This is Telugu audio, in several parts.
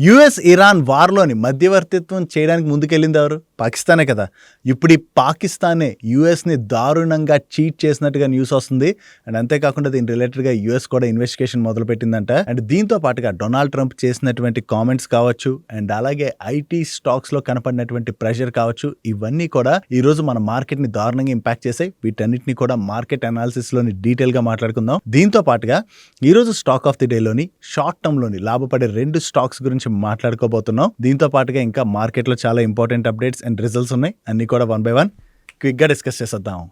యుఎస్ ఇరాన్ వార్లోని మధ్యవర్తిత్వం చేయడానికి ముందుకెళ్ళింది ఎవరు? పాకిస్తానే కదా. ఇప్పుడు ఈ పాకిస్తానే యుఎస్ని దారుణంగా చీట్ చేసినట్టుగా న్యూస్ వస్తుంది. అండ్ అంతేకాకుండా దీని రిలేటెడ్గా యుఎస్ కూడా ఇన్వెస్టిగేషన్ మొదలుపెట్టిందంట. అండ్ దీంతో పాటుగా డొనాల్డ్ ట్రంప్ చేసినటువంటి కామెంట్స్ కావచ్చు, అండ్ అలాగే ఐటీ స్టాక్స్లో కనపడినటువంటి ప్రెషర్ కావచ్చు, ఇవన్నీ కూడా ఈరోజు మన మార్కెట్ని దారుణంగా ఇంపాక్ట్ చేసాయి. వీటన్నిటిని కూడా మార్కెట్ అనాలిసిస్లోని డీటెయిల్గా మాట్లాడుకుందాం. దీంతో పాటుగా ఈరోజు స్టాక్ ఆఫ్ ది డేలోని షార్ట్ టర్మ్లోని లాభపడే 2 స్టాక్స్ గురించి మాట్లాడుకోబోతున్నాం. దీంతో పాటుగా ఇంకా మార్కెట్లో చాలా ఇంపార్టెంట్ అప్డేట్స్ అండ్ రిజల్ట్స్ ఉన్నాయి. అన్ని కూడా 1 by 1 క్విక్గా డిస్కస్ చేసేద్దాం.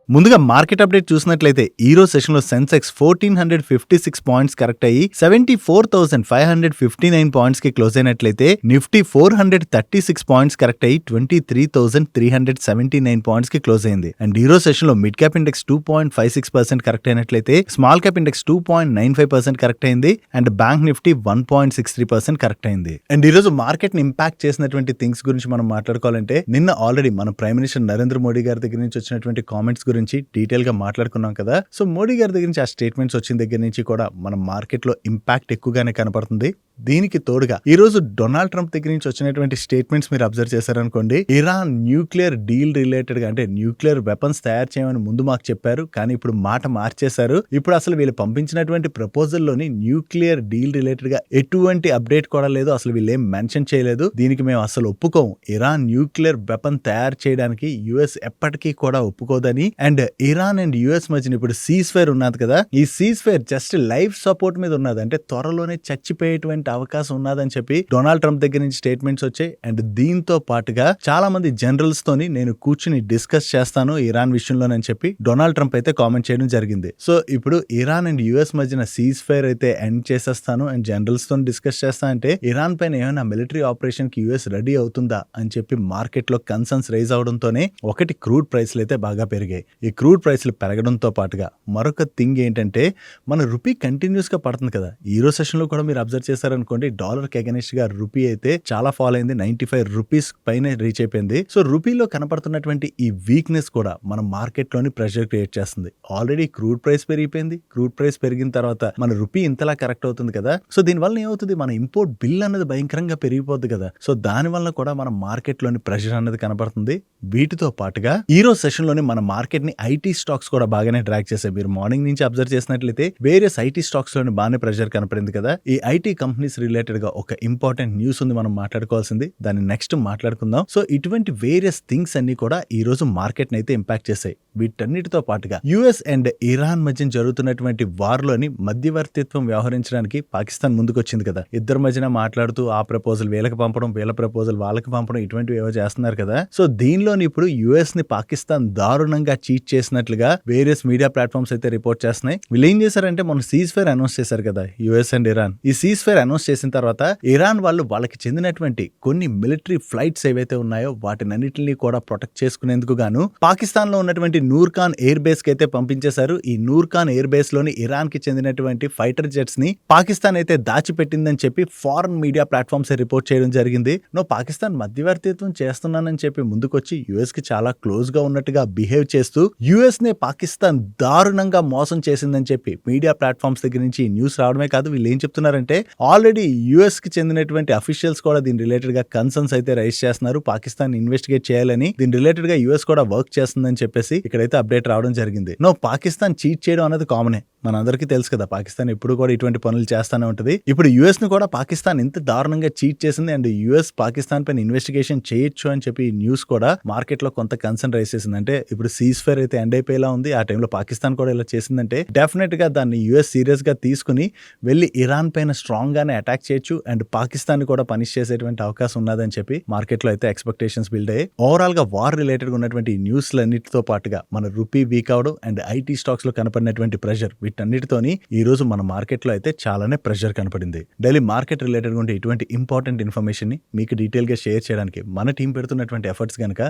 ముందుగా మార్కెట్ అప్డేట్ చూసినట్లయితే ఈ రోజు సెషన్లో సెన్సెక్స్ 1456 పాయింట్స్ కరెక్ట్ అయ్యి 74,559 పాయింట్స్కి క్లోజ్ అయినట్లయితే నిఫ్టీ 436 పాయింట్స్ కరెక్ట్ అయ్యి 23,379 పాయింట్స్కి క్లోజ్ అయింది. అండ్ ఈ రోజు సెషన్లో మిడ్ క్యాప్ ఇండెక్స్ 2.56% కరెక్ట్ అయినట్లయితే స్మాల్ క్యాప్ ఇండెక్స్ 2.95% కరెక్ట్ అయింది. అండ్ బ్యాంక్ నిఫ్టీ 1.63% కరెక్ట్ అయింది. అండ్ ఈ రోజు మార్కెట్ ని ఇంపాక్ట్ చేసినటువంటి థింగ్స్ గురించి మనం మాట్లాడుకోవాలంటే నిన్న ఆల్రెడీ మన ప్రైమ్ మినిస్టర్ నరేంద్ర మోడీ గారి దగ్గర నుంచి వచ్చినటువంటి కామెంట్స్ గురించి డీటెయిల్ గా మాట్లాడుకున్నాం కదా. సో మోడీ గారి దగ్గర నుంచి ఆ స్టేట్మెంట్స్ వచ్చిన దగ్గర నుంచి కూడా మన మార్కెట్ లో ఇంపాక్ట్ ఎక్కువగానే కనపడుతుంది. దీనికి తోడుగా ఈ రోజు డొనాల్డ్ ట్రంప్ దగ్గర నుంచి వచ్చినటువంటి స్టేట్మెంట్స్ మీరు అబ్జర్వ్ చేశారనుకోండి, ఇరాన్ న్యూక్లియర్ డీల్ రిలేటెడ్ గా అంటే న్యూక్లియర్ వెపన్స్ తయారు చేయమని ముందు మాకు చెప్పారు, కానీ ఇప్పుడు మాట మార్చేశారు. ఇప్పుడు అసలు వీళ్ళు పంపించినటువంటి ప్రపోజల్ లోని న్యూక్లియర్ డీల్ రిలేటెడ్ గా ఎటువంటి అప్డేట్ కూడా లేదు. అసలు వీళ్ళు ఏం మెన్షన్ చేయలేదు. దీనికి మేము అసలు ఒప్పుకోము. ఇరాన్ న్యూక్లియర్ వెపన్ తయారు చేయడానికి యుఎస్ ఎప్పటికీ కూడా ఒప్పుకోదని. అండ్ ఇరాన్ అండ్ యుఎస్ మధ్యన ఇప్పుడు సీజ్ ఫైర్ ఉన్నది కదా, ఈ cease fire just life support మీద ఉన్నది, అంటే త్వరలోనే చచ్చిపోయేటువంటి అవకాశం ఉన్నదని చెప్పి డొనాల్డ్ ట్రంప్ దగ్గర నుంచి స్టేట్మెంట్స్ వచ్చాయి. అండ్ దీంతో పాటుగా చాలా మంది జనరల్స్ తోని నేను కూర్చుని డిస్కస్ చేస్తాను ఇరాన్ విషయంలోనని చెప్పి డొనాల్డ్ ట్రంప్ అయితే కామెంట్ చేయడం జరిగింది. సో ఇప్పుడు ఇరాన్ అండ్ యుఎస్ మధ్యన సీజ్ ఫైర్ అయితే ఎండ్ చేసేస్తాను అండ్ జనరల్స్ తో డిస్కస్ చేస్తా అంటే ఇరాన్ పైన ఏమైనా మిలిటరీ ఆపరేషన్ కి యుఎస్ రెడీ అవుతుందా అని చెప్పి మార్కెట్ లో కన్సర్న్స్ రైజ్ అవడంతోనే ఒకటి క్రూడ్ ప్రైస్లు అయితే బాగా పెరిగాయి. ఈ క్రూడ్ ప్రైస్లు పెరగడంతో పాటుగా మరొక థింగ్ ఏంటంటే మన రూపీ కంటిన్యూస్ గా పడుతుంది కదా. ఈ రోజు సెషన్ లో కూడా మీరు అబ్జర్వ్ చేశారనుకోండి, డాలర్ కి అగెనిస్ట్ గా రూపీ అయితే చాలా ఫాల్ అయింది. 95 రూపీస్ పైన రీచ్ అయిపోయింది. సో రూపీలో కనపడుతున్నటువంటి ఈ వీక్నెస్ కూడా మన మార్కెట్ లోని ప్రెషర్ క్రియేట్ చేస్తుంది. ఆల్రెడీ క్రూడ్ ప్రైస్ పెరిగిపోయింది. క్రూడ్ ప్రైస్ పెరిగిన తర్వాత మన రూపీ ఇంతలా కరెక్ట్ అవుతుంది కదా. సో దీని వల్ల ఏమవుతుంది, మన ఇంపోర్ట్ బిల్ అనేది భయంకరంగా పెరిగిపోద్ది కదా. సో దాని వల్ల కూడా మన మార్కెట్ లోని ప్రెషర్ అనేది కనపడుతుంది. వీటితో పాటుగా ఈ రోజు సెషన్ లోని మన మార్కెట్ ని ఐటీ స్టాక్స్ కూడా బాగానే డ్రాగ్ చేశాయి. మీరు మార్నింగ్ నుంచి అబ్జర్వ్ చేసినట్లయితే వేరియస్ ఐటీ స్టాక్స్ లోని బాగానే ప్రెషర్ కనపడింది కదా. ఈ ఐటీ కంపెనీస్ రిలేటెడ్ గా ఒక ఇంపార్టెంట్ న్యూస్ ఉంది, మనం మాట్లాడుకోవాల్సింది. దాన్ని నెక్స్ట్ మాట్లాడుకుందాం. సో ఇటువంటి వేరియస్ థింగ్స్ అన్ని కూడా ఈ రోజు మార్కెట్ ని అయితే ఇంపాక్ట్ చేశాయి. వీటన్నిటితో పాటుగా యుఎస్ అండ్ ఇరాన్ మధ్య జరుగుతున్నటువంటి వార్లోని మధ్యవర్తిత్వం వ్యవహరించడానికి పాకిస్తాన్ ముందుకొచ్చింది కదా. ఇద్దరి మధ్యన మాట్లాడుతూ ఆ ప్రపోజల్ వీళ్ళకి పంపడం, వీళ్ళ ప్రపోజల్ వాళ్ళకి పంపడం, ఇటువంటివి ఏవో చేస్తున్నారు కదా. సో దీనిలోని ఇప్పుడు యుఎస్ ని పాకిస్తాన్ దారుణంగా చీట్ చేసినట్లుగా వేరియస్ మీడియా ప్లాట్ఫామ్స్ అయితే రిపోర్ట్ చేస్తున్నాయి. వీళ్ళు ఏం చేశారంటే మొన్న సీజ్ ఫైర్ అనౌన్స్ చేశారు కదా యుఎస్ అండ్ ఇరాన్. ఈ సీజ్ ఫైర్ అనౌన్స్ చేసిన తర్వాత ఇరాన్ వాళ్ళు వాళ్ళకి చెందినటువంటి కొన్ని మిలిటరీ ఫ్లైట్స్ ఏవైతే ఉన్నాయో వాటినన్నిటిని కూడా ప్రొటెక్ట్ చేసుకునేందుకు గాను పాకిస్తాన్ లో ఉన్నటువంటి నూర్ఖాన్ ఎయిర్ బేస్ కి అయితే పంపించేశారు. ఈ నూర్ఖాన్ ఎయిర్ బేస్ లోని ఇరాన్ కి చెందినటువంటి ఫైటర్ జెట్స్ ని పాకిస్తాన్ అయితే దాచిపెట్టిందని చెప్పి ఫారెన్ మీడియా ప్లాట్ఫామ్స్ రిపోర్ట్ చేయడం జరిగింది. పాకిస్తాన్ మధ్యవర్తిత్వం చేస్తున్నానని చెప్పి ముందుకొచ్చి యుఎస్ కి చాలా క్లోజ్ గా ఉన్నట్టుగా బిహేవ్ చేస్తూ యుఎస్ నే పాకిస్తాన్ దారుణంగా మోసం చేసిందని చెప్పి మీడియా ప్లాట్ఫామ్స్ దగ్గర నుంచి న్యూస్ రావడమే కాదు, వీళ్ళు ఏం చెప్తున్నారంటే ఆల్రెడీ యుఎస్ కి చెందినటువంటి అఫీషియల్స్ కూడా దీని రిలేటెడ్ గా కన్సర్న్స్ అయితే రైజ్ చేస్తున్నారు. పాకిస్తాన్ ఇన్వెస్టిగేట్ చేయాలని, దీని రిలేటెడ్ గా యుఎస్ కూడా వర్క్ చేస్తుందని చెప్పేసి ఇక్కడైతే అప్డేట్ రావడం జరిగింది. పాకిస్తాన్ చీట్ చేయడం అనేది కామనే, మనందరికీ తెలుసు కదా. పాకిస్తాన్ ఎప్పుడు కూడా ఇటువంటి పనులు చేస్తానే ఉంటుంది. ఇప్పుడు యుఎస్ ని కూడా పాకిస్తాన్ ఇంత దారుణంగా చీట్ చేసింది అండ్ యుఎస్ పాకిస్తాన్ పైన ఇన్వెస్టిగేషన్ చేయొచ్చు అని చెప్పి న్యూస్ కూడా మార్కెట్ లో కొంత కన్సర్న్ రైజ్ చేసింది. అంటే ఇప్పుడు సీజ్ ఫైర్ అయితే ఎండ్ అయిపోయేలా ఉంది. ఆ టైంలో పాకిస్తాన్ కూడా ఇలా చేసిందంటే డెఫినెట్ గా దాన్ని యుఎస్ సీరియస్ గా తీసుకుని వెళ్ళి ఇరాన్ పైన స్ట్రాంగ్ గానే అటాక్ చేయొచ్చు అండ్ పాకిస్తాన్ కూడా పనిష్ చేసేటువంటి అవకాశం ఉన్నదని చెప్పి మార్కెట్ లో అయితే ఎక్స్పెక్టేషన్స్ బిల్డ్ అయ్యాయి. ఓవరాల్ గా వార్ రిలేటెడ్ గా ఉన్నటువంటి న్యూస్లన్నిటితో పాటుగా మన రూపీ వీక్ అవడం అండ్ ఐటీ స్టాక్స్ లో కనపడినటువంటి ప్రెషర్, వీటన్నిటితోని ఈ రోజు మన మార్కెట్ లో అయితే చాలానే ప్రెషర్ కనపడింది. డైలీ మార్కెట్ రిలేటెడ్ గా ఉండే ఇటువంటి ఇంపార్టెంట్ ఇన్ఫర్మేషన్ ని మీకు డీటెయిల్ గా షేర్ చేయడానికి మన టీం పెడుతున్నటువంటి ఎఫర్ట్స్ కనుక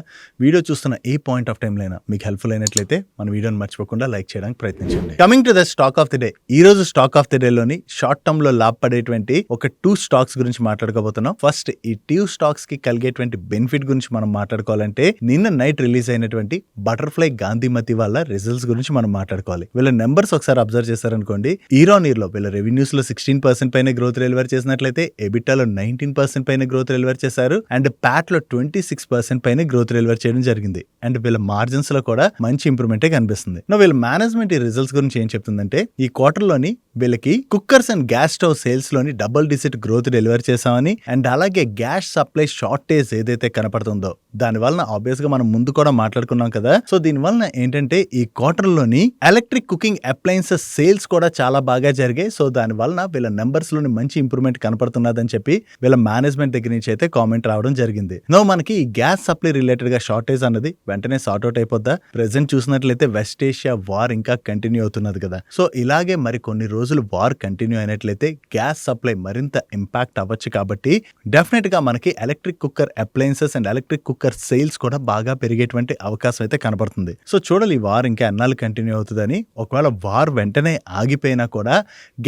వీడియో చూస్తున్న ఏ పాయింట్ ఆఫ్ టైం లైనా మీకు హెల్ప్ఫుల్ అయినట్లయితే మన వీడియోని మర్చిపోకుండా లైక్ చేయడానికి ప్రయత్నించండి. Coming to the stock of the day, ఈ రోజు స్టాక్ ఆఫ్ ది డే లోని షార్ట్ టర్మ్ లో లాభపడేటువంటి ఒక 2 స్టాక్స్ గురించి మాట్లాడుకోబోతున్నాం. ఫస్ట్ ఈ 2 స్టాక్స్ కి కలిగేటువంటి బెనిఫిట్ గురించి మనం మాట్లాడుకోవాలంటే నిన్న నైట్ రిలీజ్ అయినటువంటి బటర్ఫ్లై గాంధీమతి వాళ్ళ రిజల్ట్స్ గురించి మనం మాట్లాడుకోవాలి. వీళ్ళ నెంబర్స్ ఒకసారి అబ్జర్వ్ చేశారనుకోండి, ఇయర్ ఆన్ ఇయర్ లో వీళ్ళ రెవెన్యూస్ లో 16% పైన గ్రోత్ డెలివర్ చేసినట్లయితే ఎబిటాలో 19% పైన గ్రోత్ డెలివర్ చేశారు అండ్ ప్యాట్ లో 26% పైన గ్రోత్ డెలివర్ చేయడం జరిగింది. అండ్ వీళ్ళ మార్జిన్స్ లో కూడా మంచి ఇంప్రూవ్మెంటే కనిపిస్తుంది. వీళ్ళ మేనేజ్మెంట్ ఈ రిజల్ట్స్ గురించి ఏం చెప్తుందంటే, ఈ క్వార్టర్ లోని వీళ్ళకి cookers and gas stove sales లోని డబుల్ డిజిట్ గ్రోత్ డెలివర్ చేసామని అండ్ అలాగే గ్యాస్ సప్లై షార్టేజ్ ఏదైతే కనపడుతుందో దాని వలన ఆబ్వియస్ గా మనం ముందు కూడా మాట్లాడుకున్నాం కదా. సో దీని వలన ఏంటంటే ఈ క్వార్టర్ లోని ఎలక్ట్రిక్ కుకింగ్ అప్లయన్సెస్ సేల్స్ కూడా చాలా బాగా జరిగాయి. సో దాని వలన వీళ్ళ నెంబర్స్ లోని మంచి ఇంప్రూవ్మెంట్ కనపడుతున్నదని చెప్పి వీళ్ళ మేనేజ్మెంట్ దగ్గర నుంచి అయితే కామెంట్ రావడం జరిగింది. మనకి ఈ గ్యాస్ సప్లై రిలేటెడ్ గా షార్టేజ్ అన్నది వెంటనే సార్ట్అవుట్ అయిపోద్దా? ప్రెసెంట్ చూసినట్లయితే వెస్ట్ ఏషియా వార్ ఇంకా కంటిన్యూ అవుతున్నది కదా. సో ఇలాగే మరి కొన్ని రోజులు వార్ కంటిన్యూ అయినట్లయితే గ్యాస్ సప్లై మరింత ఇంపాక్ట్ అవ్వచ్చు. కాబట్టి డెఫినెట్ గా మనకి electric cooker appliances and electric cooker sales కూడా బాగా పెరిగేటువంటి అవకాశం అయితే కనబడుతుంది. సో చూడాలి ఈ వార్ ఇంకా ఎన్నాళ్ళు కంటిన్యూ అవుతుందని. ఒకవేళ వార్ వెంటనే ఆగిపోయినా కూడా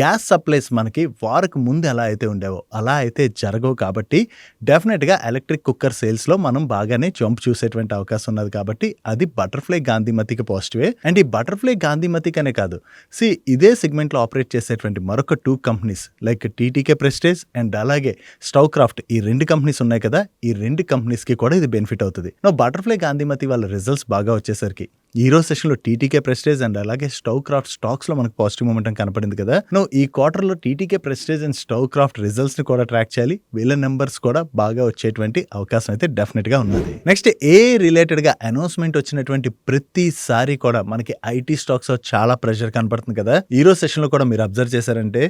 గ్యాస్ సప్లైస్ మనకి వార్కు ముందు ఎలా అయితే ఉండేవో అలా అయితే జరగవు. కాబట్టి డెఫినెట్ గా ఎలక్ట్రిక్ కుక్కర్ సేల్స్ లో మనం బాగానే జంప్ చూసేటువంటి అవకాశం ఉన్నది. కాబట్టి అది బటర్ఫ్లై గాంధీమతికి పాజిటివే. అండ్ ఈ బటర్ఫ్లై గాంధీమతికి అనే కాదు, ఇదే సెగ్మెంట్ లో ఆపరేట్ చేసేటువంటి మరొక 2 companies like TTK prestige and అలాగే స్టవ్ క్రాఫ్ట్, ఈ 2 కంపెనీస్ ఉన్నాయి కదా, ఈ 2 కంపెనీస్ కి కూడా ఇది బెనిఫిట్ అవుతుంది. బటర్ఫ్లై గాంధీమతి వాళ్ళ రిజల్ట్స్ బాగా వచ్చేసరికి ఈ రోజు సెషన్ లో టీటీకే ప్రెస్టేజ్ అండ్ అలాగే స్టవ్ క్రాఫ్ట్ స్టాక్స్ లో మనకు పాజిటివ్ మొమెంటం కనపడింది కదా. ఈ క్వార్టర్ లో TTK prestige and stove craft results ని కూడా ట్రాక్ చేయాలి. వీళ్ళ నెంబర్స్ కూడా బాగా వచ్చేటువంటి అవకాశం అయితే డెఫినెట్ గా ఉన్నది. నెక్స్ట్ రిలేటెడ్ గా అనౌన్స్మెంట్ వచ్చినటువంటి ప్రతిసారి కూడా మనకి ఐటీ స్టాక్స్ చాలా ప్రెషర్ కనపడుతుంది కదా. ఈ రోజు సెషన్ లో కూడా మీరు అబ్జర్వ్ చేశారంటే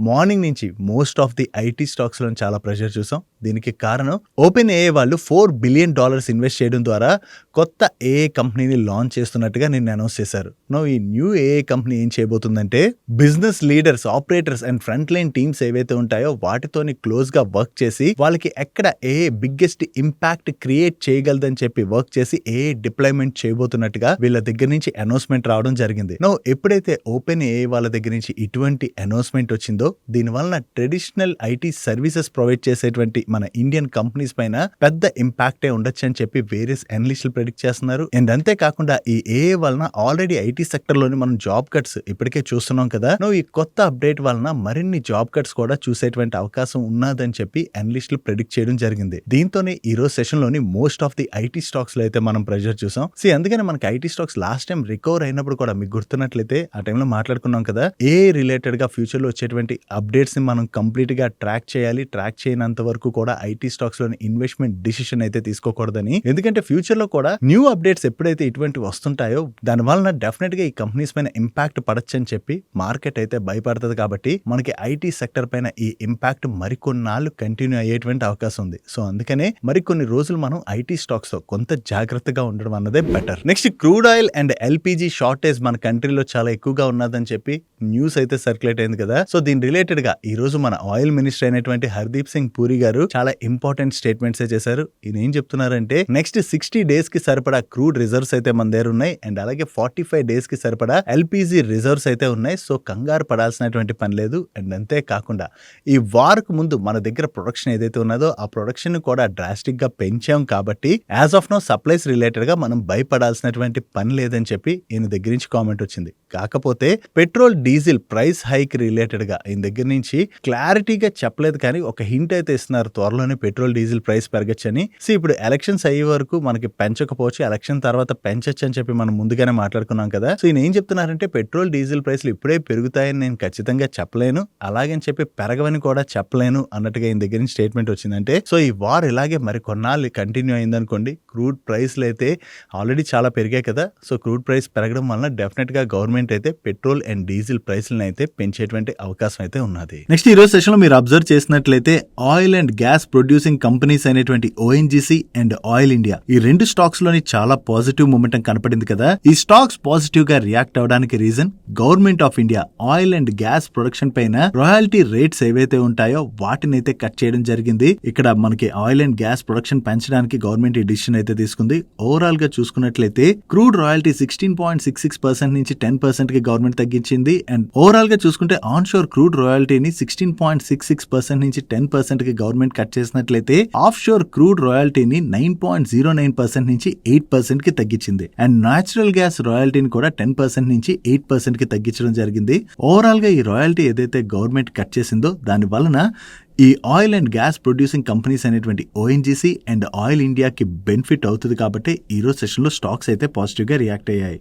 మార్నింగ్ నుంచి most of the IT stocks లో చాలా ప్రెషర్ చూసాం. దీనికి కారణం ఓపెన్ ఏఐ వాళ్ళు $4 బిలియన్ ఇన్వెస్ట్ చేయడం ద్వారా కొత్త ఏఐ కంపెనీని లాంచ్ చేస్తున్నట్టుగా నిన్న అనౌన్స్ చేశారు. ఈ న్యూ ఏఐ కంపెనీ ఏం చేయబోతుందంటే business leaders, operators and front line teams ఏవైతే ఉంటాయో వాటితోని క్లోజ్ గా వర్క్ చేసి వాళ్ళకి ఎక్కడ ఏఐ బిగ్గెస్ట్ ఇంపాక్ట్ క్రియేట్ చేయగలదని చెప్పి వర్క్ చేసి ఏఐ డిప్లాయ్మెంట్ చేయబోతున్నట్టుగా వీళ్ళ దగ్గర నుంచి అనౌన్స్మెంట్ రావడం జరిగింది. ఎప్పుడైతే ఓపెన్ ఏఐ వాళ్ళ దగ్గర నుంచి ఇటువంటి అనౌన్స్మెంట్ వచ్చిందో దీని వలన ట్రెడిషనల్ ఐటీ సర్వీసెస్ ప్రొవైడ్ చేసేటువంటి మన ఇండియన్ కంపెనీస్ పైన పెద్ద ఇంపాక్టే ఉండొచ్చు అని చెప్పి వేరియస్ అనలిస్టులు ప్రెడిక్ట్ చేస్తున్నారు. అండ్ అంతేకాకుండా ఈ ఏఐ వలన ఆల్రెడీ ఐటీ సెక్టర్ లోని మనం జాబ్ కట్స్ ఇప్పటికే చూస్తున్నాం కదా. ఈ కొత్త అప్డేట్ వలన మరిన్ని జాబ్ కట్స్ కూడా చూసేటువంటి అవకాశం ఉన్నదని చెప్పి అనలిస్టులు ప్రెడిక్ట్ చేయడం జరిగింది. దీంతోనే ఈ రోజు సెషన్ లోని most of the IT stocks లో అయితే మనం ప్రెషర్ చూసాం. అందుకని మనకి IT stocks last time recover అయినప్పుడు కూడా మీకు గుర్తున్నట్లయితే ఆ టైంలో మాట్లాడుకున్నాం కదా, రిలేటెడ్ గా ఫ్యూచర్ లో వచ్చేటువంటి అప్డేట్స్ ని మనం కంప్లీట్ గా ట్రాక్ చేయాలి. ట్రాక్ చేయనంత వరకు కూడా ఐటీ స్టాక్స్ లోని ఇన్వెస్ట్మెంట్ డిసిషన్ అయితే తీసుకోకూడదని. ఎందుకంటే ఫ్యూచర్ లో కూడా న్యూ అప్డేట్స్ ఎప్పుడైతే ఇటువంటి వస్తుంటాయో దాని వలన డెఫినెట్ గా ఈ కంపెనీస్ పైన ఇంపాక్ట్ పడచ్చు అని చెప్పి మార్కెట్ అయితే భయపడుతుంది. కాబట్టి మనకి ఐటీ సెక్టర్ పైన ఈ ఇంపాక్ట్ మరికొన్నాళ్ళు కంటిన్యూ అయ్యేటువంటి అవకాశం ఉంది. అందుకనే మరికొన్ని రోజులు మనం ఐటీ స్టాక్స్ తో కొంత జాగ్రత్తగా ఉండడం అన్నదే better. Next crude oil and LPG shortage మన కంట్రీలో చాలా ఎక్కువగా ఉన్నదని చెప్పి న్యూస్ అయితే సర్క్యులేట్ అయింది కదా. దీని రిలేటెడ్ గా ఈ రోజు మన ఆయిల్ మినిస్టర్ అయినటువంటి హర్దీప్ సింగ్ పూరి గారు చాలా ఇంపార్టెంట్ స్టేట్మెంట్స్ చేశారు. ఈయన ఏం చెప్తున్నారంటే నెక్స్ట్ 60 డేస్ కి సరిపడా క్రూడ్ రిజర్వ్స్ అయితే మన దగ్గర ఉన్నాయి అండ్ అలాగే 45 డేస్ కి సరిపడా ఎల్పిజి రిజర్వ్స్ అయితే ఉన్నాయి. కంగారు పడాల్సినటువంటి పని లేదు. అండ్ అంతేకాకుండా ఈ వార్ కు ముందు మన దగ్గర ప్రొడక్షన్ ఏదైతే ఉన్నదో ఆ ప్రొడక్షన్ కూడా డ్రాస్టిక్ గా పెంచాం. కాబట్టి as of no supplies related గా మనం భయపడాల్సినటువంటి పని లేదని చెప్పి ఈయన దగ్గర నుంచి కామెంట్ వచ్చింది. కాకపోతే petrol diesel price hike related గా ఈయన దగ్గర నుంచి క్లారిటీగా చెప్పలేదు కానీ ఒక హింట్ అయితే ఇస్తున్నారు, త్వరలోనే పెట్రోల్ డీజిల్ ప్రైస్ పెరగచ్చని. ఇప్పుడు ఎలక్షన్స్ అయ్యే వరకు మనకి పెంచకపోవచ్చు, ఎలక్షన్ తర్వాత పెంచచ్చు అని చెప్పి మనం ముందుగానే మాట్లాడుకున్నాం కదా. ఈయన ఏం చెప్తున్నారంటే పెట్రోల్ డీజిల్ ప్రైస్లు ఇప్పుడే పెరుగుతాయని నేను ఖచ్చితంగా చెప్పలేను, అలాగని చెప్పి పెరగవని కూడా చెప్పలేను అన్నట్టుగా ఈయన దగ్గర నుంచి స్టేట్మెంట్ వచ్చిందంటే ఈ వార్ ఇలాగే మరి కొన్నాళ్ళు కంటిన్యూ అయిందనుకోండి, క్రూడ్ ప్రైస్లు అయితే ఆల్రెడీ చాలా పెరిగాయి కదా. క్రూడ్ ప్రైస్ పెరగడం వలన డెఫినెట్ గా గవర్నమెంట్ అయితే పెట్రోల్ అండ్ డీజిల్ ప్రైస్లను అయితే పెంచేటువంటి అవకాశం అయితే ఉన్నది. నెక్స్ట్ ఈ రోజు సెషన్ లో మీరు అబ్జర్వ్ చేసినట్లయితే oil and gas producing companies అయినటువంటి ఓఎన్జీసీ అండ్ ఆయిల్ ఇండియా ఈ 2 స్టాక్స్ లోని చాలా పాజిటివ్ మొమెంటం కనపడింది కదా. ఈ స్టాక్స్ పాజిటివ్ గా రియాక్ట్ అవడానికి reason government of India oil and gas production పైన రాయల్టీ రేట్స్ ఏవైతే ఉంటాయో వాటిని అయితే కట్ చేయడం జరిగింది. ఇక్కడ మనకి ఆయిల్ అండ్ గ్యాస్ ప్రొడక్షన్ పెంచడానికి గవర్నమెంట్ ఈ డిసిషన్ అయితే తీసుకుంది. ఓవరాల్ గా చూసుకున్నట్లయితే క్రూడ్ రాయల్టీ 16.66% నుంచి 10% కి గవర్నమెంట్ తగ్గించింది. అండ్ ఓవరాల్ గా చూసుకుంటే ఆన్ షోర్ క్రూడ్ రాయల్టీని 16.66% నుంచి 10% కి గవర్నమెంట్ కట్ చేసినట్లయితే ఆఫ్ షోర్ క్రూడ్ రాయల్టీని 9.09% నుంచి 8% కి తగ్గించింది. అండ్ న్యాచురల్ గ్యాస్ రాయల్టీని కూడా 10% నుంచి 8% కి తగ్గించడం జరిగింది. ఓవరాల్ గా ఈ రాయల్టీ ఏదైతే గవర్నమెంట్ కట్ చేసిందో దాని వలన ఈ oil and gas producing companies అనేటువంటి ఓఎన్జీసీ అండ్ ఆయిల్ ఇండియాకి బెనిఫిట్ అవుతుంది కాబట్టి ఈరోజు సెషన్లో స్టాక్స్ అయితే పాజిటివ్గా రియాక్ట్ అయ్యాయి.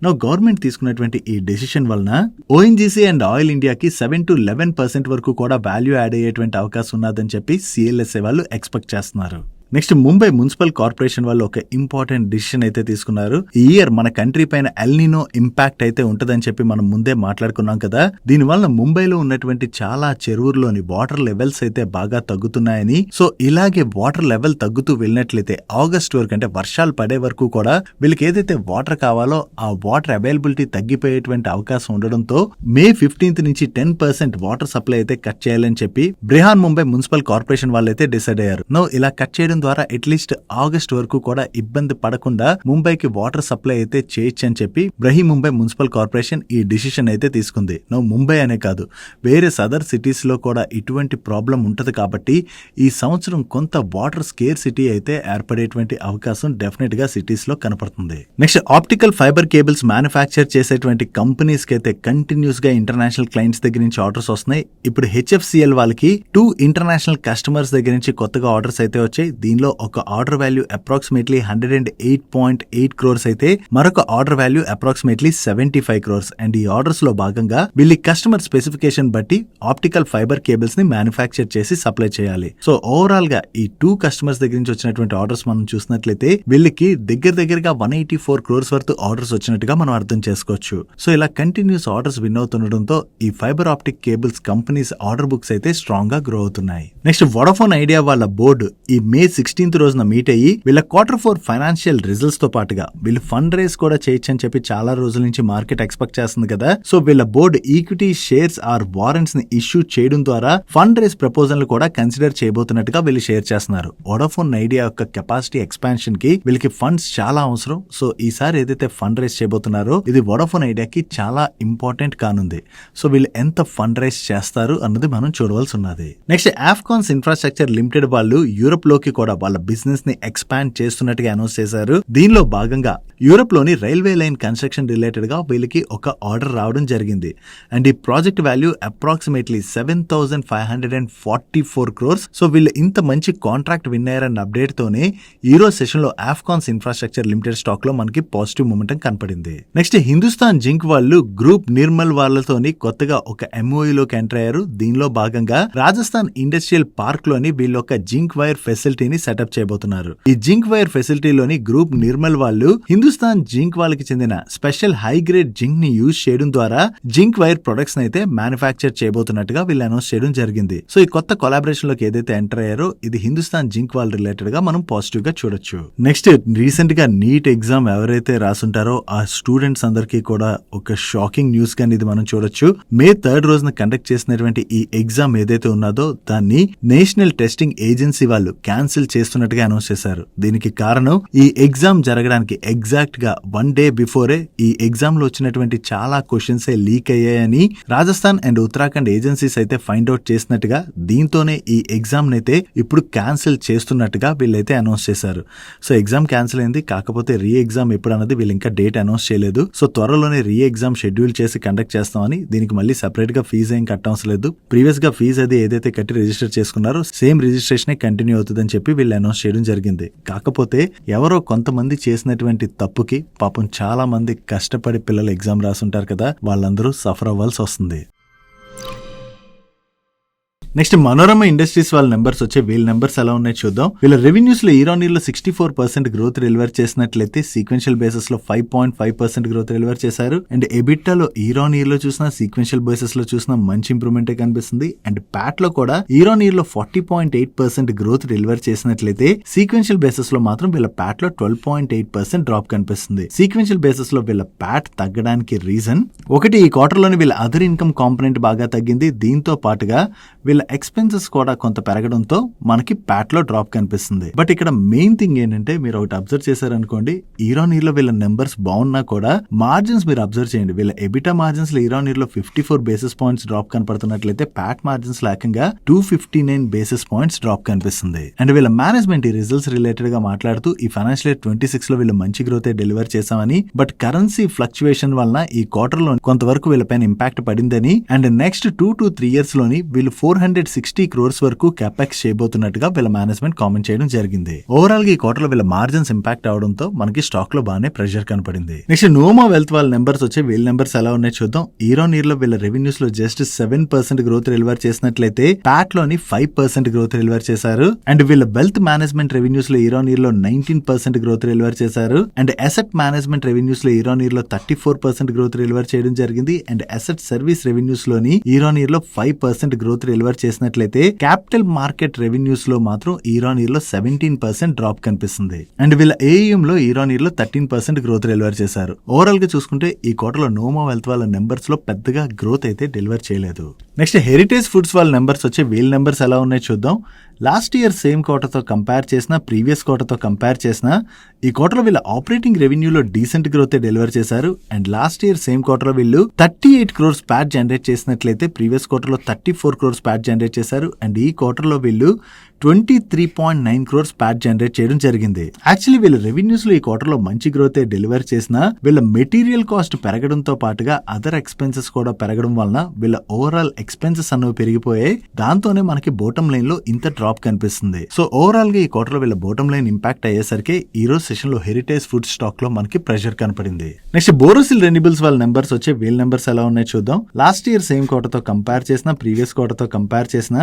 నా గవర్నమెంట్ తీసుకున్నటువంటి ఈ డెసిషన్ వలన ఓఎన్జీసీ అండ్ ఆయిల్ ఇండియాకి 7 to 11% వరకు కూడా వాల్యూ యాడ్ అయ్యేటువంటి అవకాశం ఉన్నదని చెప్పి సిఎల్ఎస్ఏ వాళ్ళు ఎక్స్పెక్ట్ చేస్తున్నారు. నెక్స్ట్ ముంబై మున్సిపల్ కార్పొరేషన్ వాళ్ళు ఒక ఇంపార్టెంట్ డిసిషన్ అయితే తీసుకున్నారు. ఈ ఇయర్ మన కంట్రీ పైన ఎల్నినో ఇంపాక్ట్ అయితే ఉంటదని చెప్పి మనం ముందే మాట్లాడుకున్నాం కదా. దీనివల్ల ముంబైలో ఉన్నటువంటి చాలా చెరువుల్లోని వాటర్ లెవెల్స్ అయితే బాగా తగ్గుతున్నాయని, సో ఇలాగే వాటర్ లెవెల్ తగ్గుతూ వెళ్ళినట్లయితే ఆగస్ట్ వరకు అంటే వర్షాలు పడే వరకు కూడా వీళ్ళకి ఏదైతే వాటర్ కావాలో ఆ వాటర్ అవైలబిలిటీ తగ్గిపోయేటువంటి అవకాశం ఉండడంతో May 15th నుంచి 10% వాటర్ సప్లై అయితే కట్ చేయాలని చెప్పి బ్రిహాన్ ముంబై మున్సిపల్ కార్పొరేషన్ వాళ్ళు అయితే డిసైడ్ అయ్యారు. ఇలా కట్ చేయడం ద్వారా అట్లీస్ట్ ఆగస్ట్ వరకు కూడా ఇబ్బంది పడకుండా ముంబైకి వాటర్ సప్లై అయితే చేయొచ్చు అని చెప్పి బ్రహీ ముంబై మున్సిపల్ కార్పొరేషన్ ఈ డిసిషన్ అయితే తీసుకుంది. ముంబై అనే కాదు వేరే సదర్ సిటీస్ లో కూడా ఇటువంటి ప్రాబ్లం ఉంటది కాబట్టి ఈ సంవత్సరం కొంత వాటర్ స్కేర్ సిటీ అయితే ఏర్పడేటువంటి అవకాశం డెఫినెట్ గా సిటీస్ లో కనపడుతుంది. Next optical fibre cables manufacture చేసేటువంటి కంపెనీస్ కి అయితే కంటిన్యూస్ గా ఇంటర్నేషనల్ క్లయింట్స్ దగ్గర నుంచి ఆర్డర్స్ వస్తున్నాయి. ఇప్పుడు హెచ్ఎఫ్సిఎల్ వాళ్ళకి 2 ఇంటర్నేషనల్ కస్టమర్స్ దగ్గర నుంచి కొత్తగా ఆర్డర్స్ అయితే వచ్చాయి. దీనిలో ఒక ఆర్డర్ వాల్యూ అప్రాక్సిమేట్లీ 108.8 crores అయితే మరొక order value approximately 75 crores. And ఈ ఆర్డర్స్ లో భాగంగా వీళ్ళ కస్టమర్ స్పెసిఫికేషన్ బట్టి ఆప్టికల్ ఫైబర్ కేబుల్స్ ని మ్యానుఫ్యాక్చర్ చేసి సప్లై చేయాలి. సో ఓవరాల్ గా ఈ 2 కస్టమర్స్ దగ్గర నుంచి వచ్చినటువంటి ఆర్డర్స్ మనం చూసినట్లయితే వీళ్ళకి దగ్గరగా 184 crores వరకు ఆర్డర్స్ వచ్చినట్టుగా మనం అర్థం చేసుకోవచ్చు. సో ఇలా కంటిన్యూస్ ఆర్డర్స్ విన్ అవుతుండటంతో ఈ fibre optic cables companies order books అయితే స్ట్రాంగ్ గా గ్రో అవుతున్నాయి. నెక్స్ట్ వోడాఫోన్ ఐడియా వాళ్ళ బోర్డు ఈ May 16th రోజున మీట్ అయ్యి వీళ్ళ Q4 ఫైనాన్షియల్ రిజల్ట్స్ తో పాటుగా వీళ్ళు ఫండ్ రేస్ కూడా చేయొచ్చని చెప్పి చాలా రోజుల నుంచి మార్కెట్ ఎక్స్పెక్ట్ చేస్తుంది కదా. సో వీళ్ళ board equity shares or warrants ని ఇష్యూ చేయడం ద్వారా ఫండ్ రేస్ ప్రపోజల్ కూడా కన్సిడర్ చేయబోతున్నట్టుగా వీళ్ళు షేర్ చేస్తున్నారు. వోడాఫోన్ ఐడియా యొక్క కెపాసిటీ ఎక్స్పాన్షన్ కి వీళ్ళకి ఫండ్స్ చాలా అవసరం. సో ఈసారి ఏదైతే ఫండ్ రేస్ చేయబోతున్నారో ఇది వోడాఫోన్ ఐడియాకి చాలా ఇంపార్టెంట్ కానుంది. సో వీళ్ళు ఎంత ఫండ్ రేస్ చేస్తారు అన్నది మనం చూడవలసి ఉన్నది. నెక్స్ట్ ఆఫ్కాన్స్ ఇన్ఫ్రాస్ట్రక్చర్ లిమిటెడ్ వాళ్ళు యూరోప్ లోకి కూడా వాళ్ళ బిజినెస్ ని ఎక్స్పాండ్ చేస్తున్నట్టుగా అనౌన్స్ చేశారు. దీనిలో భాగంగా యూరోప్ లోని రైల్వే లైన్ కన్స్ట్రక్షన్ రిలేటెడ్ గా వీళ్ళకి ఒక ఆర్డర్ రావడం జరిగింది. అండ్ ఈ project value approximately 7,544 crores. So వీళ్ళు ఇంత మంచి కాంట్రాక్ట్ విన్ అయ్యారన్న అప్డేట్ తోనే ఈ రోజు సెషన్ లో ఆఫ్కాన్స్ ఇన్ఫ్రాస్ట్రక్చర్ లిమిటెడ్ స్టాక్ లో మనకి పాజిటివ్ మూమెంటం కనపడింది. నెక్స్ట్ హిందుస్థాన్ జింక్ వాళ్ళు గ్రూప్ నిర్మల్ వాళ్ళతోని కొత్తగా ఒక ఎంఓయూ లోకి ఎంటర్ అయ్యారు. దీనిలో భాగంగా రాజస్థాన్ ఇండస్ట్రియల్ పార్క్ లోని వీళ్ళు ఒక జింక్ వైర్ ఫెసిలిటీని సెటప్ చేయబోతున్నారు. ఈ జింక్ వైర్ ఫెసిలిటీలోని గ్రూప్ నిర్మల్ వాళ్ళు హిందుస్థాన్ జింక్ వాళ్ళకి చెందిన స్పెషల్ హై గ్రేడ్ జింక్ ని యూజ్ చేయడం ద్వారా జింక్ వైర్ ప్రొడక్ట్స్ అయితే మ్యానుఫ్యాక్చర్ చేయబోతున్నట్టుగా వీళ్ళు అనౌన్స్ చేయడం జరిగింది. సో ఈ కొత్త కొలాబరేషన్ లోకి ఏదైతే ఎంటర్ అయ్యారో ఇది హిందుస్థాన్ జింక్ వాళ్ళ రిలేటెడ్ గా మనం పాజిటివ్ గా చూడొచ్చు. నెక్స్ట్ రీసెంట్ గా నీట్ ఎగ్జామ్ ఎవరైతే రాసుంటారో ఆ స్టూడెంట్స్ అందరికీ కూడా ఒక షాకింగ్ న్యూస్ కానీ ఇది మనం చూడొచ్చు. May 3rd రోజున కండక్ట్ చేసినటువంటి ఈ ఎగ్జామ్ ఏదైతే ఉన్నదో దాన్ని నేషనల్ టెస్టింగ్ ఏజెన్సీ వాళ్ళు క్యాన్సిల్ చేస్తున్నట్టుగా అనౌన్స్ చేశారు. దీనికి కారణం ఈ ఎగ్జామ్ జరగడానికి ఎగ్జాక్ట్ గా 1 day బిఫోరే ఈ ఎగ్జామ్ లో వచ్చినటువంటి చాలా క్వశ్చన్స్ లీక్ అయ్యాయని రాజస్థాన్ అండ్ ఉత్తరాఖండ్ ఏజెన్సీస్ అయితే ఫైండ్ అవుట్ చేసినట్టుగా, దీంతోనే ఈ ఎగ్జామ్ నైతే ఇప్పుడు క్యాన్సిల్ చేస్తున్నట్టుగా వీళ్ళైతే అనౌన్స్ చేశారు. సో ఎగ్జామ్ క్యాన్సిల్ అయింది, కాకపోతే రీ ఎగ్జామ్ ఎప్పుడు అన్నది వీళ్ళు ఇంకా డేట్ అనౌన్స్ చేయలేదు. సో త్వరలోనే రీ ఎగ్జామ్ షెడ్యూల్ చేసి కండక్ట్ చేస్తామని, దీనికి మళ్ళీ సెపరేట్ గా ఫీజు ఏం కట్టవసరం లేదు. ప్రీవియస్ గా ఫీజు అది ఏదైతే కట్టి రిజిస్టర్ చేసుకున్నారో సేమ్ రిజిస్ట్రేషన్ కంటిన్యూ అవుతుందని చెప్పి వీళ్ళు అనౌన్స్ చేయడం జరిగింది. కాకపోతే ఎవరో కొంతమంది చేసినటువంటి తప్పుకి పాపం చాలా మంది కష్టపడి పిల్లలు ఎగ్జామ్ రాసుంటారు కదా, వాళ్ళందరూ సఫర్ అవ్వాల్సి వస్తుంది. నెక్స్ట్ మనోరమ ఇండస్ట్రీస్ వాళ్ళ నెంబర్స్ వచ్చే వీళ్ళ నెంబర్స్ ఎలా ఉన్నాయి చూద్దాం. వీళ్ళ రెవెన్యూస్ లో ఇయర్ ఆన్ ఇయర్ లో 64% గ్రోత్ డెలివర్ చేసినట్లయితే సీక్వెన్షియల్ బేసిస్ లో 5.5% గ్రోత్ డెలివర్ చేశారు. అండ్ ఎబిటా లో ఇయర్ ఆన్ ఇయర్ లో చూసినా సీక్వెన్షియల్ బేసిస్ లో చూసినా మంచి ఇంప్రూవ్మెంట్ కనిపిస్తుంది. అండ్ ప్యాట్ లో కూడా ఇయర్ ఆన్ ఇయర్ లో 40.8% గ్రోత్ డెలివర్ చేసినట్లయితే సీక్వెన్షియల్ బేసిస్ లో మాత్రం వీళ్ళ ప్యాట్ లో 12.8% డ్రాప్ కనిపిస్తుంది. సీక్వెన్షియల్ బేసిస్ లో వీళ్ళ ప్యాట్ తగ్గడానికి రీజన్ ఒకటి, ఈ క్వార్టర్ లోని వీళ్ళ అదర్ ఇన్కమ్ కాంపోనెంట్ బాగా తగ్గింది. దీంతో పాటుగా వీళ్ళ వీళ్ళ ఎక్స్పెన్సెస్ కూడా కొంత పెరగడంతో మనకి ప్యాట్ లో డ్రాప్ కనిపిస్తుంది. బట్ ఇక్కడ మెయిన్ థింగ్ ఏంటంటే మీరు ఒకటి అబ్జర్వ్ చేశారనుకోండి, ఇయర్ ఆన్ ఇయర్ లో వీళ్ళ నెంబర్స్ బాగున్నా కూడా మార్జిన్స్ మీరు అబ్జర్వ్ చేయండి. వీళ్ళ ఎబిటా మార్జిన్స్ లో ఇయర్ ఆన్ ఇయర్ లో 54 బేసిస్ పాయింట్స్ డ్రాప్ కనపడుతున్నట్లయితే ప్యాట్ మార్జిన్స్ లేకంగా 259 బేసిస్ పాయింట్స్ డ్రాప్ కనిపిస్తుంది. అండ్ వీళ్ళ మేనేజ్మెంట్ ఈ రిజల్ట్స్ రిలేటెడ్ గా మాట్లాడుతూ ఈ ఫైనాన్షియల్ ఇయర్ 26 లో వీళ్ళు మంచి గ్రోత్ డెలివర్ చేశామని, బట్ కరెన్సీ ఫ్లక్చువేషన్ వలన ఈ క్వార్టర్ లో కొంతవరకు వీళ్ళపైన ఇంపాక్ట్ పడిందని, అండ్ నెక్స్ట్ 2 to 3 years లోని వీళ్ళు 460 crores వరకు క్యాపెక్స్ చేయబోతున్నట్టుగా వీళ్ళ మేనేజ్మెంట్ కామెంట్ చేయడం జరిగింది. ఓవరాల్ గా ఈ క్వార్టర్ లో వీళ్ళ మార్జిన్స్ ఇంపాక్ట్ అవడంతో మనకి స్టాక్ లో బాగానే ప్రెషర్ కనపడింది. నెక్స్ట్ నోమా వెల్త్ వాళ్ళ నెంబర్స్ వచ్చి వీళ్ళ నెంబర్స్ ఎలా ఉన్నాయి చూద్దాం. ఇయర్ ఆన్ ఇయర్ లో వీళ్ళ రెవెన్యూస్ లో జస్ట్ 7% గ్రోత్ డెలివర్ చేసినట్లయితే ప్యాట్ లోని 5% గ్రోత్ డెలివర్ చేశారు. అండ్ వీళ్ళ వెల్త్ మేనేజ్మెంట్ రెవెన్యూస్ లో ఇయర్ ఆన్ ఇయర్ లో 19% గ్రోత్ డెలివర్ చేశారు. అండ్ అసెట్ మేనేజ్మెంట్ రెవెన్యూస్ లో ఇయర్ ఆన్ ఇయర్ లో 34% గ్రోత్ డెలివర్ చేయడం జరిగింది. అండ్ అసెట్ సర్వీస్ రెవెన్యూస్ లోని ఇయర్ ఆన్ ఇయర్ లో 5% గ్రోత్ డెలివర్ చేసినట్లయితే క్యాపిటల్ మార్కెట్ రెవెన్యూస్ లో మాత్రం ఇయర్ ఆన్ ఇయర్ లో 17% డ్రాప్ కనిపిస్తుంది. అండ్ వీళ్ళ ఏఎం లో ఇయర్ ఆన్ ఇయర్ లో 13% గ్రోత్ డెలివర్ చేశారు. ఓవరాల్ గా చూసుకుంటే ఈ క్వార్టర్ లో నోమా వెల్త్ వాళ్ళ నెంబర్స్ లో పెద్దగా గ్రోత్ అయితే డెలివర్ చేయలేదు. నెక్స్ట్ హెరిటేజ్ ఫుడ్స్ వాళ్ళ నెంబర్స్ వచ్చి వీళ్ళ నెంబర్స్ ఎలా ఉన్నాయి చూద్దాం. లాస్ట్ ఇయర్ సేమ్ క్వార్టర్ తో కంపేర్ చేసిన, ప్రీవియస్ క్వార్టర్ తో కంపేర్ చేసిన ఈ క్వార్టర్ లో వీళ్ళ ఆపరేటింగ్ రెవెన్యూలో డీసెంట్ గ్రోత్ డెలివర్ చేశారు. And last year same quarter లో వీళ్ళు 38 crores ప్యాట్ జనరేట్ చేసినట్లయితే ప్రీవియస్ క్వార్టర్ లో 34 crores ప్యాట్ జనరేట్ చేశారు. అండ్ ఈ క్వార్టర్ లో వీళ్ళు 23.9 crores ప్యాట్ జనరేట్ చేయడం జరిగింది. యాక్చువల్లీ వీళ్ళ రెవెన్యూస్ లో ఈ క్వార్టర్ లో మంచి గ్రోత్ డెలివర్ చేసిన, వీళ్ళ మెటీరియల్ కాస్ట్ పెరగడంతో పాటుగా అదర్ ఎక్స్పెన్సెస్ కూడా పెరగడం వలన వీళ్ళ ఓవరాల్ ఎక్స్పెన్సెస్ అనేవి పెరిగిపోయాయి. దాంతోనే మనకి బోటమ్ లైన్ లో ఇంత డ్రాప్ కనిపిస్తుంది. సో ఓవరాల్ గా ఈ క్వార్టర్ లో వీళ్ళ బోటమ్ లైన్ ఇంపాక్ట్ అయ్యేసరికి ఈ రోజు సెషన్ లో హెరిటేజ్ ఫుడ్ స్టాక్ లో మనకి ప్రెషర్ కనపడింది. నెక్స్ట్ బోరోసిల్ రెన్యూబుల్స్ వాళ్ళ నెంబర్స్ వచ్చి వీళ్ళ నెంబర్స్ ఎలా ఉన్నాయి చూద్దాం. లాస్ట్ ఇయర్ సేమ్ క్వార్టర్ తో కంపేర్ చేసిన, ప్రీవియస్ క్వార్టర్ తో కంపేర్ చేసిన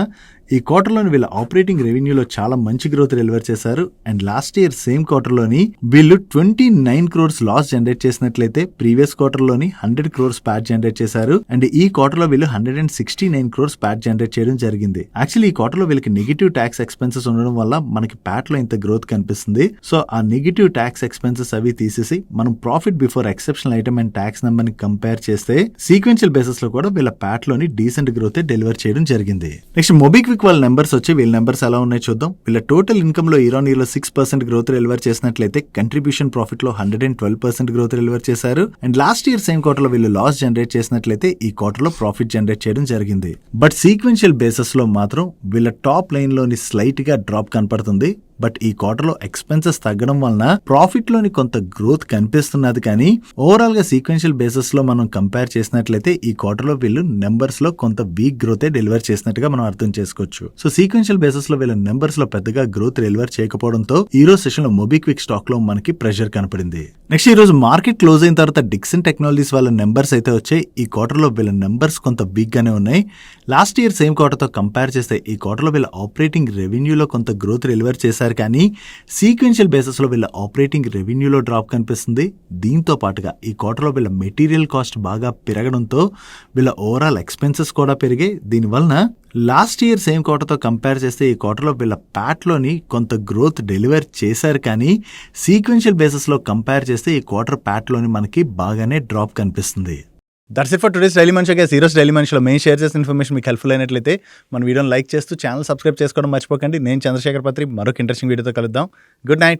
ఈ క్వార్టర్ లోని వీళ్ళ ఆపరేటింగ్ రెవెన్యూలో చాలా మంచి గ్రోత్ డెలివర్ చేశారు. And last year same quarter లోని వీళ్ళు 29 crores లాస్ జనరేట్ చేసినట్లయితే ప్రీవియస్ క్వార్టర్ లోని 100 crores ప్యాట్ జనరేట్ చేశారు. అండ్ ఈ క్వార్టర్ లో వీళ్ళు 169 crores ప్యాట్ జనరేట్ చేయడం జరిగింది. యాక్చువల్లీ ఈ క్వార్టర్ లో వీళ్ళకి నెగిటివ్ ట్యాక్స్ ఎక్స్పెన్సెస్ ఉండడం వల్ల మనకి ప్యాట్ లో ఇంత గ్రోత్ కనిపిస్తుంది. సో ఆ నెగిటివ్ ట్యాక్స్ ఎక్స్పెన్సెస్ అవి తీసేసి మనం profit before exceptional item and tax number ని కంపేర్ చేస్తే సీక్వెన్షియల్ బేసిస్ లో కూడా వీళ్ళ ప్యాట్ లోని డీసెంట్ గ్రోత్ డెలివర్ చేయడం జరిగింది. నెక్స్ట్ మొబిక్విక్ వాళ్ళ నెంబర్స్ వచ్చి వీళ్ళ నెంబర్స్ ఎలా ఉన్నాయి చూద్దాం. వీళ్ళ టోటల్ ఇన్కమ్ లో ఇయర్ ఆన్ ఇయర్ లో 6% గ్రోత్ డెలివర్ చేసినట్లయితే కంట్రిబ్యూషన్ ప్రాఫిట్ లో 112% గ్రోత్ డెలివర్ చేశారు. And last year same quarter లో వీళ్ళు లాస్ జనరేట్ చేసినట్లయితే ఈ క్వార్టర్ లో ప్రాఫిట్ జనరేట్ చేయడం జరిగింది. బట్ సీక్వెన్షియల్ బేసిస్ లో మాత్రం వీళ్ళ టాప్ లైన్ లోని స్లైట్ గా డ్రాప్ కనపడుతుంది. బట్ ఈ క్వార్టర్ లో ఎక్స్పెన్సెస్ తగ్గడం వలన ప్రాఫిట్ లోని కొంత గ్రోత్ కనిపిస్తున్నది. కానీ ఓవరాల్ గా సీక్వెన్షియల్ బేసిస్ లో మనం కంపేర్ చేసినట్లయితే ఈ క్వార్టర్ లో వీళ్ళు నెంబర్స్ లో కొంత వీక్ గ్రోత్ డెలివర్ చేసినట్టుగా మనం అర్థం చేసుకోవచ్చు. సో సీక్వెన్షియల్ బేసిస్ లో వీళ్ళ నెంబర్స్ లో పెద్దగా గ్రోత్ డెలివర్ చేయకపోవడంతో ఈ రోజు సెషన్ లో మొబిక్విక్ స్టాక్ లో మనకి ప్రెషర్ కనపడింది. నెక్స్ట్ ఈ రోజు మార్కెట్ క్లోజ్ అయిన తర్వాత డిక్సన్ టెక్నాలజీస్ వాళ్ళ నెంబర్స్ అయితే వచ్చాయి. ఈ క్వార్టర్ లో వీళ్ళ నెంబర్స్ కొంత వీక్ గానే ఉన్నాయి. లాస్ట్ ఇయర్ సేమ్ క్వార్టర్ తో కంపేర్ చేస్తే ఈ క్వార్టర్ లో వీళ్ళ ఆపరేటింగ్ రెవెన్యూలో కొంత గ్రోత్ డెలివర్ చేశారు. కానీ సీక్వెన్షియల్ బేసిస్ లో వీళ్ళ ఆపరేటింగ్ రెవెన్యూలో డ్రాప్ కనిపిస్తుంది. దీంతో పాటుగా ఈ క్వార్టర్ లో వీళ్ళ మెటీరియల్ కాస్ట్ బాగా పెరగడంతో వీళ్ళ ఓవరాల్ ఎక్స్పెన్సెస్ కూడా పెరిగాయి. దీనివలన లాస్ట్ ఇయర్ సేమ్ క్వార్టర్ తో కంపేర్ చేస్తే ఈ క్వార్టర్ లో వీళ్ళ ప్యాట్ లోని కొంత గ్రోత్ డెలివర్ చేశారు. కానీ సీక్వెన్షియల్ బేసిస్ లో కంపేర్ చేస్తే ఈ క్వార్టర్ ప్యాట్ లోని మనకి బాగానే డ్రాప్ కనిపిస్తుంది. That's it for today's daily మనిషి. ఈరోజు డైలీ మనిషిలో మేము షేర్ చేసిన ఇన్ఫర్మేషన్ మీకు హెల్ప్ఫుల్ అయినట్లయితే మన వీడియోని లైక్ చేస్తూ ఛానల్ సబ్స్క్రైబ్ చేసుకోవడం మర్చిపోకండి. నేను చంద్రశేఖర్ పత్రి మరొక ఇంట్రెస్టింగ్ వీడియోతో కలుద్దాం. Good night.